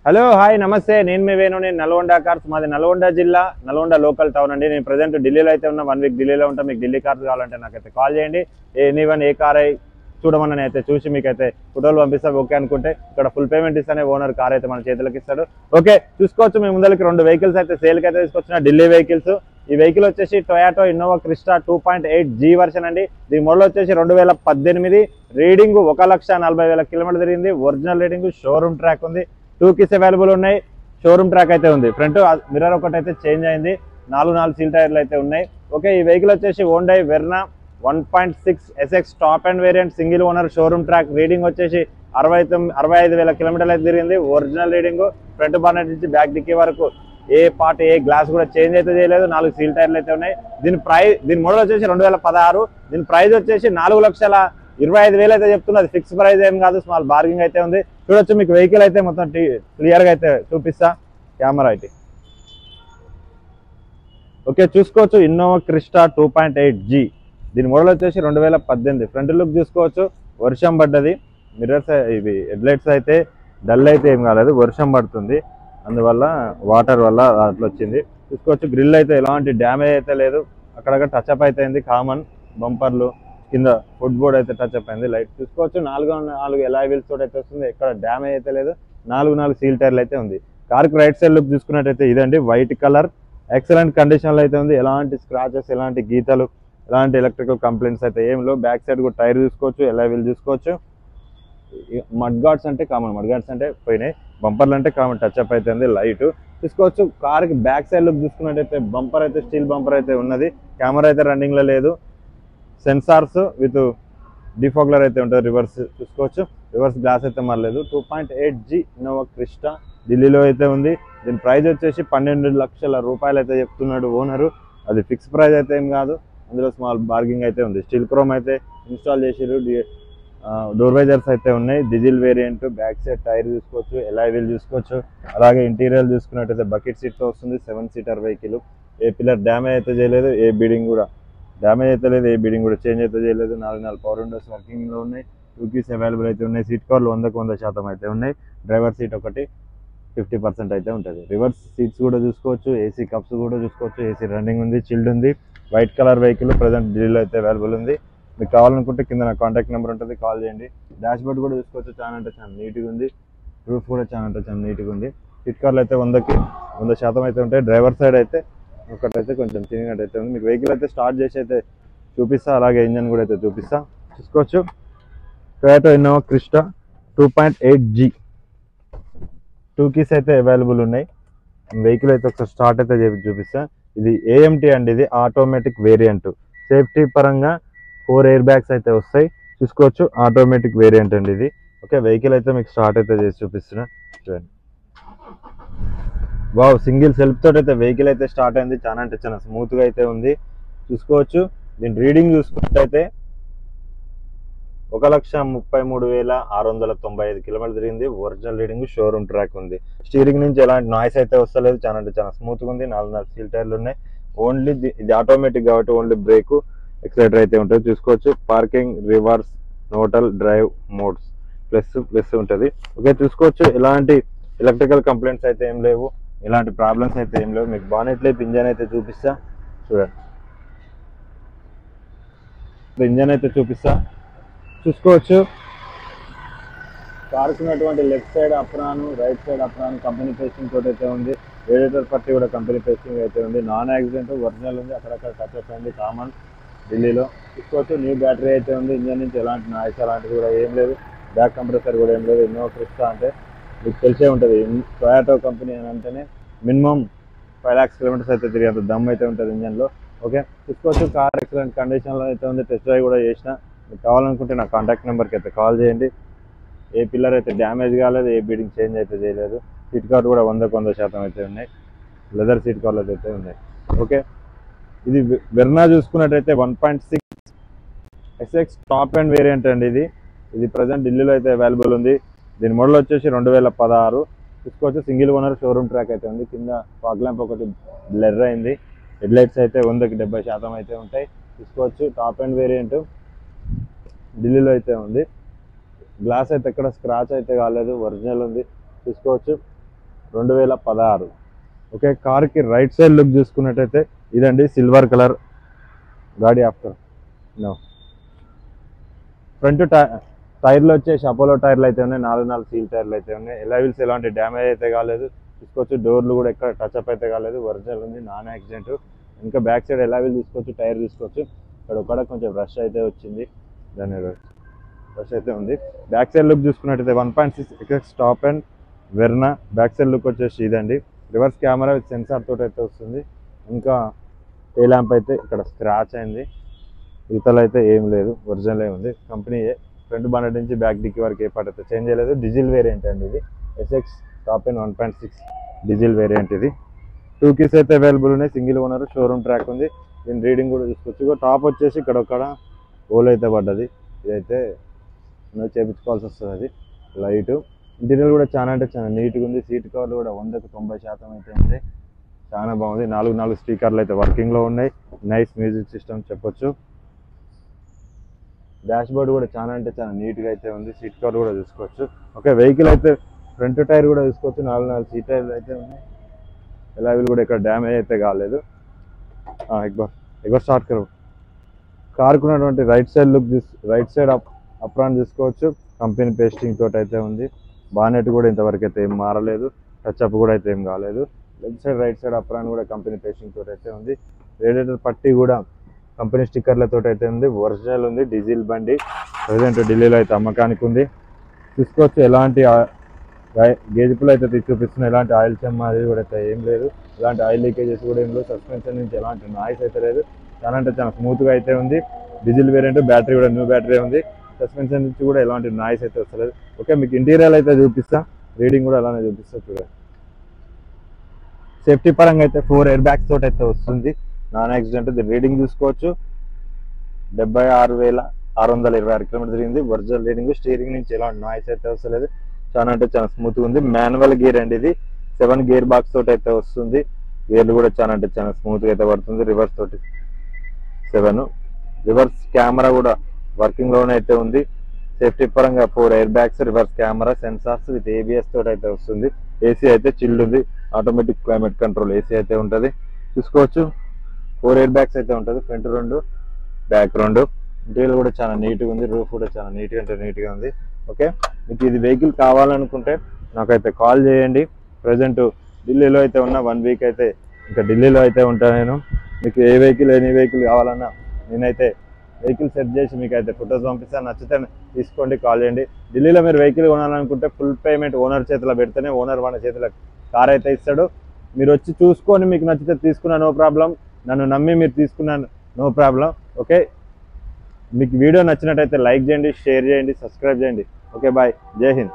Hello hi నమస్తే నేను మీ వేణు నేను నల్గొండ కార్స్ మాది నల్గొండ జిల్లా నల్గొండ లోకల్ టౌన్ అండి నేను ప్రెజెంట్ ఢిల్లీలో అయితే ఉన్నా 1 వీక్ ఢిల్లీలో ఉంటా మీకు ఢిల్లీ కార్స్ కావాలంటే నాకైతే కాల్ చేయండి ఎనీవన్ ఏ కార్ చూడమని అయితే చూసి మీకైతే ఫోటోలు పంపిస్తా ఓకే అనుకుంటే ఇక్కడ ఫుల్ పేమెంట్ ఇస్తానే ఓనర్ కార్ అయితే మన చేతులకు ఇస్తాడు ఓకే చూసుకోవచ్చు మీ ముందరికి 2 వెహికల్స్ అయితే సేల్ కి అయితే తీసుకొచ్చిన ఢిల్లీ వెహికల్స్ ఈ వెహికల్ వచ్చేసి Toyota Innova Crysta 2.8 G version అండి దీని మోడల్ వచ్చేసి 2018 రీడింగ్ 1,40,000 కిలోమీటర్ తిరిగింది ఒరిజినల్ రీడింగ్ షోరూమ్ ట్రాక్ ఉంది 2 keys అవైలబుల్ ఉన్నాయి షోరూమ్ ట్రాక్ అయితే ఉంది ఫ్రంట్ మిర్రర్ ఒకటి అయితే చేంజ్ అయింది 4 సీల్ టైర్లు అయితే ఉన్నాయి ఓకే ఈ వెహికల్ వచ్చేసి Hyundai Verna 1.6 SX top and variant single owner showroom track reading వచ్చేసి 65,000 కిలోమీటర్లు అయితే తిరిగింది ఒరిజినల్ రీడింగ్ ఫ్రంట్ బానెట్ నుంచి బ్యాక్ డిక్కీ వరకు ఏ పార్ట్ ఏ గ్లాస్ కూడా చేంజ్ అయితే చేయలేదు 4 సీల్ టైర్లు అయితే ఉన్నాయి దీని మోడల్ వచ్చేసి 2016 దీని ప్రైస్ వచ్చేసి 4,25,000 అయితే చెప్తున్నది ఫిక్స్ ప్రైస్ ఏం కాదు స్మాల్ బార్గింగ్ అయితే ఉంది చూడొచ్చు మీకు వెహికల్ అయితే మొత్తం క్లియర్ గా అయితే చూపిస్తా కెమెరా అయితే ఓకే చూసుకోవచ్చు ఇన్నోవా క్రిస్టా 2.8 G దీని మోడల్ వచ్చేసి 2018 ఫ్రంట్ లుక్ చూసుకోవచ్చు వర్షం పడ్డది మిర్రర్స్ ఇవి హెడ్ లైట్స్ అయితే డల్ అయితే ఏం కాలేదు వర్షం పడుతుంది అందువల్ల వాటర్ వల్ల అట్లా వచ్చింది చూసుకోవచ్చు గ్రిల్ అయితే ఎలాంటి డ్యామేజ్ అయితే లేదు అక్కడక్కడ టచ్అప్ అయితే అయింది కామన్ బంపర్లు కింద ఫుట్ బోర్డ్ అయితే టచ్అప్ అయింది లైట్ చూసుకోవచ్చు 4 ఎలాయ్ వీల్స్ తోటి అయితే వస్తుంది ఎక్కడ డ్యామేజ్ అయితే లేదు 4 సీల్ టైర్లు అయితే ఉంది కార్ కి రైట్ సైడ్ లుక్ చూసుకున్నట్టయితే ఇదండి వైట్ కలర్ ఎక్సలెంట్ కండిషన్ లో అయితే ఉంది ఎలాంటి స్క్రాచెస్ ఎలాంటి గీతలు ఎలాంటి ఎలక్ట్రికల్ కంప్లైంట్స్ అయితే ఏం లేవు బ్యాక్ సైడ్ కూడా టైర్ చూసుకోవచ్చు ఎలాయ్ వీల్ చూసుకోవచ్చు మడ్ గార్డ్స్ అంటే కామన్ మడ్ గార్డ్స్ అంటే పోయినాయి బంపర్లు అంటే కామన్ టచ్అప్ అయితే ఉంది లైట్ చూసుకోవచ్చు కార్ కి బ్యాక్ సైడ్ లుక్ చూసుకున్నట్టయితే బంపర్ అయితే స్టీల్ బంపర్ అయితే ఉన్నది కెమెరా అయితే రన్నింగ్ లో లేదు సెన్సార్స్ విత్ డిఫాగ్లర్ అయితే ఉంటుంది రివర్స్ చూసుకోవచ్చు రివర్స్ గ్లాస్ అయితే మారలేదు 2.8 G ఇన్నోవా క్రిస్టా ఢిల్లీలో అయితే ఉంది దీని ప్రైస్ వచ్చేసి 12 లక్షల రూపాయలు అయితే చెప్తున్నాడు ఓనరు అది ఫిక్స్ ప్రైస్ అయితే ఏం కాదు అందులో స్మాల్ బార్గింగ్ అయితే ఉంది స్టీల్ క్రోమ్ అయితే ఇన్స్టాల్ చేసిరు డోర్ వైజర్స్ అయితే ఉన్నాయి diesel variant back side tyre చూసుకోవచ్చు ఎలాయ్ వీల్ చూసుకోవచ్చు అలాగే ఇంటీరియర్ చూసుకున్నట్టయితే బకెట్ సీట్ తో వస్తుంది 7 seater vehicle A pillar damage అయితే చేయలేదు ఏ బీడింగ్ కూడా డ్యామేజ్ అయితే లేదు ఏ బీడింగ్ కూడా చేంజ్ అయితే చేయలేదు 4 పవర్ విండోస్ వర్కింగ్ లో ఉన్నాయి 2 keys అవైలబుల్ అయితే ఉన్నాయి సీట్ కవర్లు 100% అయితే ఉన్నాయి డ్రైవర్ సీట్ ఒకటి 50% అయితే ఉంటుంది రివర్స్ సీట్స్ కూడా చూసుకోవచ్చు ఏసీ కప్స్ కూడా చూసుకోవచ్చు ఏసీ రన్నింగ్ ఉంది చిల్డ్ ఉంది వైట్ కలర్ వెహికల్ ప్రజెంట్ ఢిల్లీలో అయితే అవైలబుల్ ఉంది మీకు కావాలనుకుంటే కింద నా కాంటాక్ట్ నెంబర్ ఉంటుంది కాల్ చేయండి డాష్ బోర్డ్ కూడా చూసుకోవచ్చు చాలా అంటే చాలా నీట్గా ఉంది రూఫ్ కూడా చాలా అంటే చాలా నీట్గా ఉంది సీట్ కవర్లు అయితే 100% అయితే ఉంటాయి డ్రైవర్ సైడ్ అయితే ఒకటైతే కొంచెం చిన్నగా అయితే ఉంది మీకు వెహికల్ అయితే స్టార్ట్ చేసి అయితే చూపిస్తా అలాగే ఇంజన్ కూడా అయితే చూపిస్తా చూసుకోవచ్చు Toyota Innova Crysta 2.8 G 2 keys అయితే అవైలబుల్ ఉన్నాయి వెహికల్ అయితే ఒకసారి స్టార్ట్ అయితే చూపిస్తా ఇది AMT అండి ఇది ఆటోమేటిక్ వేరియంట్ సేఫ్టీ పరంగా 4 ఎయిర్ బ్యాగ్స్ అయితే వస్తాయి చూసుకోవచ్చు ఆటోమేటిక్ వేరియంట్ అండి ఇది ఓకే వెహికల్ అయితే మీకు స్టార్ట్ అయితే చేసి చూపిస్తున్నా చూడండి వావ్ సింగిల్ సెల్ఫ్ తోటి అయితే వెహికల్ అయితే స్టార్ట్ అయింది చాలా అంటే చాలా స్మూత్ గా అయితే ఉంది చూసుకోవచ్చు దీని రీడింగ్ చూసుకున్నట్టయితే 1,33,695 కిలోమీటర్లు తిరిగింది ఒరిజినల్ రీడింగ్ షోరూమ్ ట్రాక్ ఉంది స్టీరింగ్ నుంచి ఎలాంటి నాయిస్ అయితే వస్తలేదు చాలా అంటే చాలా స్మూత్ గా ఉంది 4 సీల్ టైర్లు ఉన్నాయి ఓన్లీ ఇది ఆటోమేటిక్ కాబట్టి ఓన్లీ బ్రేక్ ఎక్సలేటర్ అయితే ఉంటుంది చూసుకోవచ్చు parking reverse neutral drive modes plus ఉంటుంది ఓకే చూసుకోవచ్చు ఎలాంటి ఎలక్ట్రికల్ కంప్లైంట్స్ అయితే ఏం లేవు ఇలాంటి ప్రాబ్లమ్స్ అయితే ఏం లేవు మీకు బానెట్ లేపు ఇంజన్ అయితే చూపిస్తా చూడండి ఇంజన్ అయితే చూపిస్తా చూసుకోవచ్చు కార్కి ఉన్నటువంటి left side apron right side apron company pasting తోటి అయితే ఉంది రేడియేటర్ పట్టి కూడా కంపెనీ పేస్టింగ్ అయితే ఉంది నాన్ యాక్సిడెంట్ ఒరిజినల్ ఉంది అక్కడక్కడ టచ్ అయింది కామన్ ఢిల్లీలో చూసుకోవచ్చు న్యూ బ్యాటరీ అయితే ఉంది ఇంజన్ నుంచి ఎలాంటి నాయిస్ అలాంటిది కూడా ఏం లేదు బ్యాక్ కంప్రెసర్ కూడా ఏం లేదు ఇన్నోవా క్రిస్టా అంటే మీకు తెలిసే ఉంటుంది టొయాటో కంపెనీ అని అంటేనే మినిమం 5 lakhs కిలోమీటర్స్ అయితే తిరిగేంత దమ్ అయితే ఉంటుంది ఇంజన్లో ఓకే చూసుకోవచ్చు కార్ ఎక్సలెంట్ కండిషన్లో అయితే ఉంది టెస్ట్ డ్రైవ్ కూడా చేసిన మీకు కావాలనుకుంటే నా కాంటాక్ట్ నెంబర్కి అయితే కాల్ చేయండి ఏ పిల్లర్ అయితే డ్యామేజ్ కాలేదు ఏ బీడింగ్ చేంజ్ అయితే చేయలేదు సీట్ కవర్ కూడా 100% అయితే ఉన్నాయి లెదర్ సీట్ కవర్లు అయితే ఉన్నాయి ఓకే ఇది వెర్నా చూసుకున్నట్టయితే 1.6 SX టాప్ అండ్ వేరియంట్ అండి ఇది ప్రజెంట్ ఢిల్లీలో అయితే అవైలబుల్ ఉంది దీని మోడల్ వచ్చేసి 2016 చూసుకోవచ్చు సింగిల్ ఓనర్ షోరూమ్ ట్రాక్ అయితే ఉంది కింద ఫాగ్ ల్యాంప్ ఒకటి బ్లర్ అయింది హెడ్ లైట్స్ అయితే 100% అయితే ఉంటాయి చూసుకోవచ్చు టాప్ అండ్ వేరియంట్ ఢిల్లీలో అయితే ఉంది గ్లాస్ అయితే ఎక్కడ స్క్రాచ్ అయితే కాలేదు ఒరిజినల్ ఉంది చూసుకోవచ్చు 2016. ఓకే, కార్కి రైట్ సైడ్ లుక్ చూసుకున్నట్టయితే ఇదండి సిల్వర్ కలర్ గాడి. ఆఫ్టర్ నో ఫ్రంట్ టైర్లు వచ్చేసి అపోలో టైర్లు అయితే ఉన్నాయి, 4 సీల్ టైర్లు అయితే ఉన్నాయి. ఎలావిల్స్ ఎలాంటి డ్యామేజ్ అయితే కాలేదు, తీసుకోవచ్చు. డోర్లు కూడా ఎక్కడ టచ్అప్ అయితే కాలేదు, ఒరిజినల్ ఉంది, నాన్ యాక్సిడెంట్. ఇంకా బ్యాక్ సైడ్ ఎలావిల్ తీసుకోవచ్చు, టైర్ తీసుకోవచ్చు. ఇక్కడ కొంచెం రష్ అయితే వచ్చింది, దాని రష్ అయితే ఉంది. బ్యాక్ సైడ్ లుక్ చూసుకున్నట్టయితే 1.6 X top and Verna. Back side look వచ్చేసి ఇదండి. రివర్స్ కెమెరా విత్ సెన్సార్ తోటి అయితే వస్తుంది. ఇంకా ఏ ల్యాంప్ అయితే ఇక్కడ స్క్రాచ్ అయింది, ఇతలు అయితే ఏం లేదు, ఒరిజినల్ ఉంది, కంపెనీయే. ఫ్రంట్ బానెట్ నుంచి బ్యాక్ డిక్కీ వరకు ఏ పార్ట్ అయితే చేంజ్ చేయలేదు. డీజిల్ వేరియంట్ అండి ఇది, SX top and 1.6 diesel variant ఇది. 2 keys అయితే అవైలబుల్ ఉన్నాయి, సింగిల్ ఓనర్, షోరూమ్ ట్రాక్ ఉంది. దీని రీడింగ్ కూడా చూసుకోవచ్చు. టాప్ వచ్చేసి ఇక్కడ హోల్ అయితే పడ్డది, ఇదైతే చేయించుకోవాల్సి వస్తుంది. అది లైట్ ఇంటీరియర్ కూడా చాలా అంటే చాలా నీట్గా ఉంది. సీట్ కవర్లు కూడా 100కి 90% అయితే ఉంటాయి, చాలా బాగుంది. 4 స్పీకర్లు అయితే వర్కింగ్లో ఉన్నాయి, నైస్ మ్యూజిక్ సిస్టమ్ చెప్పొచ్చు. డాష్ బోర్డ్ కూడా చాలా అంటే చాలా నీట్గా అయితే ఉంది. సీట్ కవర్ కూడా చూసుకోవచ్చు. ఓకే, వెహికల్ అయితే ఫ్రంట్ టైర్ కూడా చూసుకోవచ్చు, 4 సీట్ టైర్లు అయితే ఉన్నాయి. ఎలావిల్ కూడా ఇక్కడ డ్యామేజ్ అయితే కాలేదు. ఎగ్బార్ స్టార్ట్ కరు. కార్కు ఉన్నటువంటి right side look right side apron చూసుకోవచ్చు, కంపెనీ పేస్టింగ్ తోటి అయితే ఉంది. బానెట్ కూడా ఇంతవరకు అయితే ఏం మారలేదు, టచ్అప్ కూడా అయితే ఏం కాలేదు. Left side right side apron కూడా కంపెనీ పేస్టింగ్ తోటి అయితే ఉంది. రేడియేటర్ పట్టి కూడా కంపెనీ స్టిక్కర్లతో అయితే ఉంది, ఒరిజినల్ ఉంది. డీజిల్ బండి ప్రజెంట్ ఢిల్లీలో అయితే అమ్మకానికి ఉంది, చూసుకోవచ్చు. ఎలాంటి గేజ్పులు అయితే చూపిస్తున్నాయి, ఎలాంటి ఆయిల్ చెమ్మ అది కూడా అయితే ఏం లేదు, ఎలాంటి ఆయిల్ లీకేజెస్ కూడా ఏం లేవు. సస్పెన్షన్ నుంచి ఎలాంటి నాయిస్ అయితే లేదు, చాలా అంటే చాలా స్మూత్గా అయితే ఉంది. డీజిల్ వేరియంట్, బ్యాటరీ కూడా న్యూ బ్యాటరీ ఉంది. సస్పెన్షన్ నుంచి కూడా ఎలాంటి నాయిస్ అయితే వస్తలేదు. ఓకే, మీకు ఇంటీరియర్ అయితే చూపిస్తా, రీడింగ్ కూడా అలానే చూపిస్తా చూడండి. సేఫ్టీ పరంగా అయితే 4 ఎయిర్ బ్యాగ్స్ తోటి అయితే వస్తుంది, నాన్ యాక్సిడెంట్. దీని రీడింగ్ చూసుకోవచ్చు, 76,626 కిలోమీటర్ తిరిగింది, ఒరిజినల్ రీడింగ్. స్టీరింగ్ నుంచి ఎలాంటి నాయిస్ అయితే వస్తలేదు, చాలా అంటే చాలా స్మూత్గా ఉంది. మాన్యువల్ గేర్ అండి ఇది, 7 గేర్ బాక్స్ తోటి అయితే వస్తుంది. గేర్లు కూడా చాలా అంటే చాలా స్మూత్గా అయితే పడుతుంది. రివర్స్ తోటి 7, రివర్స్ కెమెరా కూడా వర్కింగ్ లోనే అయితే ఉంది. సేఫ్టీ పరంగా 4 air bags, reverse camera, sensors with ABS తోటి అయితే వస్తుంది. ఏసీ అయితే చిల్డ్ ఉంది, ఆటోమేటిక్ క్లైమేట్ కంట్రోల్ ఏసీ అయితే ఉంటుంది, చూసుకోవచ్చు. 4 ఎయిర్ బ్యాగ్స్ అయితే ఉంటుంది, ఫ్రంట్ 2, బ్యాక్ 2. ఇంటీరియర్ కూడా చాలా నీట్గా ఉంది, రూఫ్ కూడా చాలా నీట్గా ఉంది. ఓకే, మీకు ఇది వెహికల్ కావాలనుకుంటే నాకైతే కాల్ చేయండి. ప్రజెంట్ ఢిల్లీలో అయితే ఉన్న 1 వీక్ అయితే ఇంకా ఢిల్లీలో అయితే ఉంటాను నేను. మీకు ఏ వెహికల్ ఎనీ వెహికల్ కావాలన్నా నేనైతే వెహికల్ సెట్ చేసి మీకు అయితే ఫొటోస్ పంపిస్తాను, నచ్చితే తీసుకోండి, కాల్ చేయండి. ఢిల్లీలో మీరు వెహికల్ కొనాలనుకుంటే ఫుల్ పేమెంట్ ఓనర్ చేతిలో పెడితేనే ఓనర్ మన చేతిలో కార్ అయితే ఇస్తాడు. మీరు వచ్చి చూసుకొని మీకు నచ్చితే తీసుకున్నా నో ప్రాబ్లం, నన్ను నమ్మి మీరు తీసుకున్నాను నో ప్రాబ్లం. ఓకే, మీకు వీడియో నచ్చినట్టయితే లైక్ చేయండి, షేర్ చేయండి, సబ్స్క్రైబ్ చేయండి. ఓకే, బాయ్, జై హింద్.